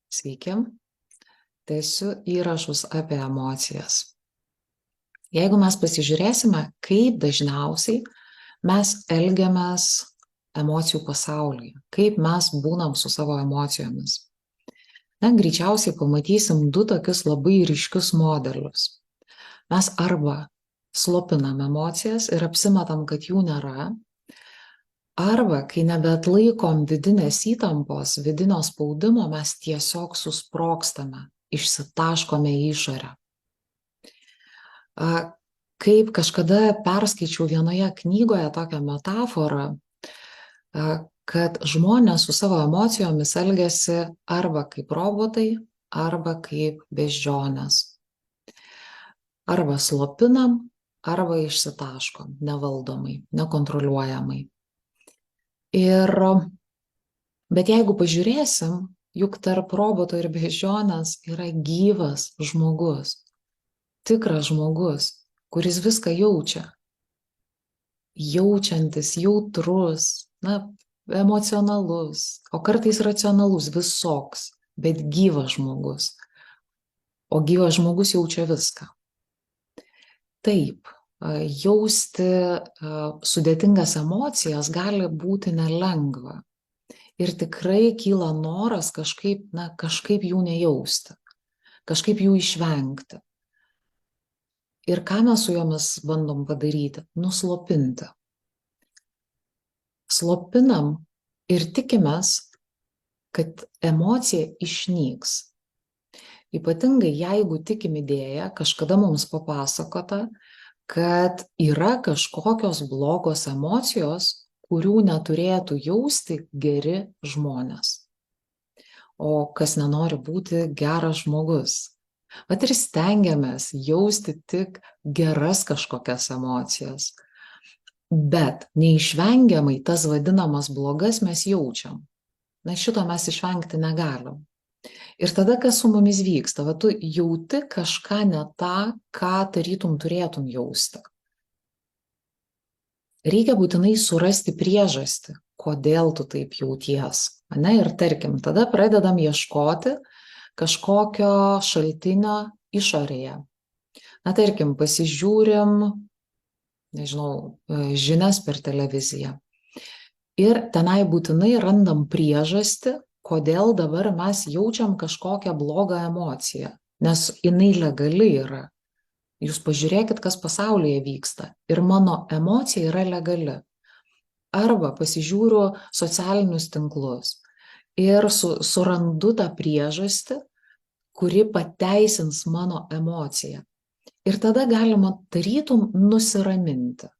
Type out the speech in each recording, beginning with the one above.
Sveiki, tęsiu įrašus apie emocijas. Jeigu mes pasižiūrėsime, kaip dažniausiai mes elgiamės emocijų pasaulyje, kaip mes būnam su savo emocijomis, greičiausiai pamatysim du tokius labai ryškius modelius. Mes arba slopinam emocijas ir apsimetam, kad jų nėra, arba kai nebeatlaikom vidinės įtampos, vidinio spaudimo, mes tiesiog susprogstame, išsitaškome į išorę. Kaip kažkada perskaičiau vienoje knygoje tokią metaforą, kad žmonės su savo emocijomis elgiasi arba kaip robotai, arba kaip beždžionės. Arba slopinam, arba išsitaškom nevaldomai, nekontroliuojamai. Bet jeigu pažiūrėsim, juk tarp roboto ir beždžionės yra gyvas žmogus, tikras žmogus, kuris viską jaučia. Jaučiantis, jautrus, emocionalus, o kartais racionalus, visoks, bet gyvas žmogus. O gyvas žmogus jaučia viską. Taip, jausti sudėtingas emocijas gali būti nelengva. Ir tikrai kyla noras kažkaip jų nejausti, kažkaip jų išvengti. Ir ką mes su jomis bandom padaryti? Nuslopinti. Slopinam ir tikimės, kad emocija išnyks. Ypatingai jeigu tikim idėją, kažkada mums papasakota, kad yra kažkokios blogos emocijos, kurių neturėtų jausti geri žmonės. O kas nenori būti geras žmogus? Vat ir stengiamės jausti tik geras kažkokias emocijas. Bet neišvengiamai tas vadinamas blogas mes jaučiam. Šito mes išvengti negalim. Ir tada, kas su mumis vyksta, tu jauti kažką ne tą, ką tarytum turėtum jausti. Reikia būtinai surasti priežastį, kodėl tu taip jauties. Ir tarkim, tada pradedam ieškoti kažkokio šaltinio išorėje. Tarkim, pasižiūrim, žinias per televiziją. Ir tenai būtinai randam priežastį, kodėl dabar mes jaučiam kažkokią blogą emociją, nes jinai legali yra. Jūs pažiūrėkit, kas pasaulyje vyksta. Ir mano emocija yra legali. Arba pasižiūriu socialinius tinklus ir surandu tą priežastį, kuri pateisins mano emociją. Ir tada galima tarytum nusiraminti.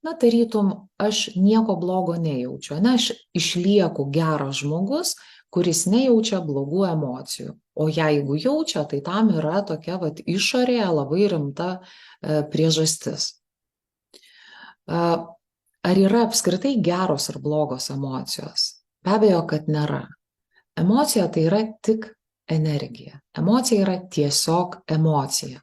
Tarytum, aš nieko blogo nejaučiu. Aš išlieku geras žmogus, kuris nejaučia blogų emocijų. O jeigu jaučia, tai tam yra tokia išorėje labai rimta priežastis. Ar yra apskritai geros ir blogos emocijos? Be abejo, kad nėra. Emocija tai yra tik energija. Emocija yra tiesiog emocija.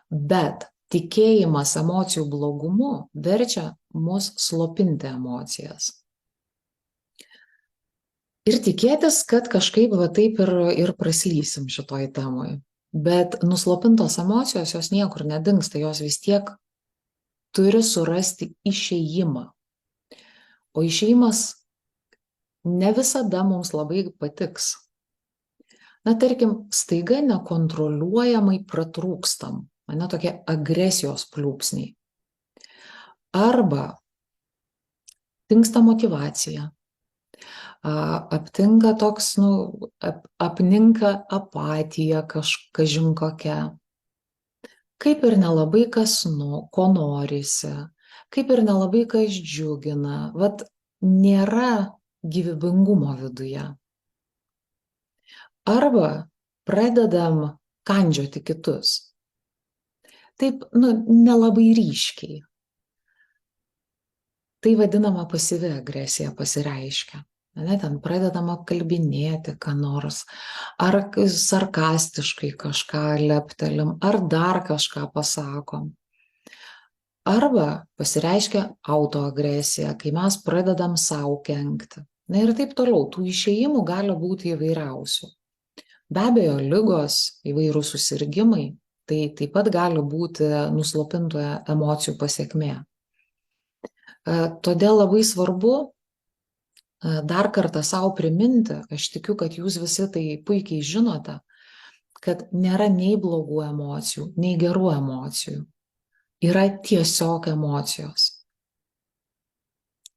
Bet tikėjimas emocijų blogumu verčia mus slopinti emocijas. Ir tikėtis, kad kažkaip taip ir praslysim šitoj temoj. Bet nuslopintos emocijos, jos niekur nedingsta, jos vis tiek turi surasti išėjimą. O išėjimas ne visada mums labai patiks. Tarkim, staiga nekontroliuojamai pratrūkstam. Tokie agresijos pliūpsniai. Arba dingsta motyvacija. Apninka apatija kažin kokia. Kaip ir nelabai ko norisi. Kaip ir nelabai kas džiugina. Nėra gyvybingumo viduje. Arba pradedam kandžioti kitus. Taip, nelabai ryškiai. Tai vadinama pasyvi agresija pasireiškia. Ten pradedam apkalbinėti ką nors, ar sarkastiškai kažką leptelim, ar dar kažką pasakom. Arba pasireiškia autoagresija, kai mes pradedam sau kenkti. Na ir taip toliau, tų išėjimų gali būti įvairiausių. Be abejo, ligos, įvairūs susirgymai, tai taip pat gali būti nuslopintų emocijų pasiekmė. Todėl labai svarbu dar kartą savo priminti, aš tikiu, kad jūs visi tai puikiai žinote, kad nėra nei blogų emocijų, nei gerų emocijų. Yra tiesiog emocijos.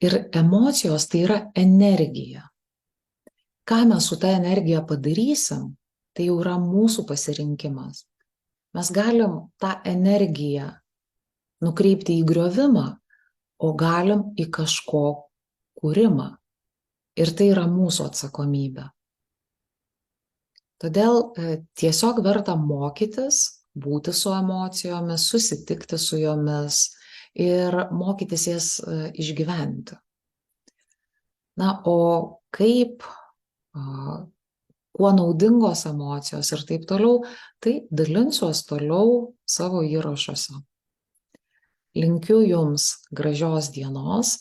Ir emocijos tai yra energija. Ką mes su ta energija padarysim, tai jau yra mūsų pasirinkimas. Mes galim tą energiją nukreipti į griovimą, o galim į kažko kūrimą. Ir tai yra mūsų atsakomybė. Todėl tiesiog verta mokytis, būti su emocijomis, susitikti su jomis ir mokytis jas išgyventi. Na, o kaip, kuo naudingos emocijos ir taip toliau, tai dalinsiuos toliau savo įrašuose. Linkiu Jums gražios dienos.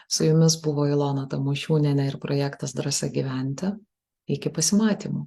Su Jumis buvo Ilona Tamošiūnienė ir projektas Drąsa gyventi. Iki pasimatymų.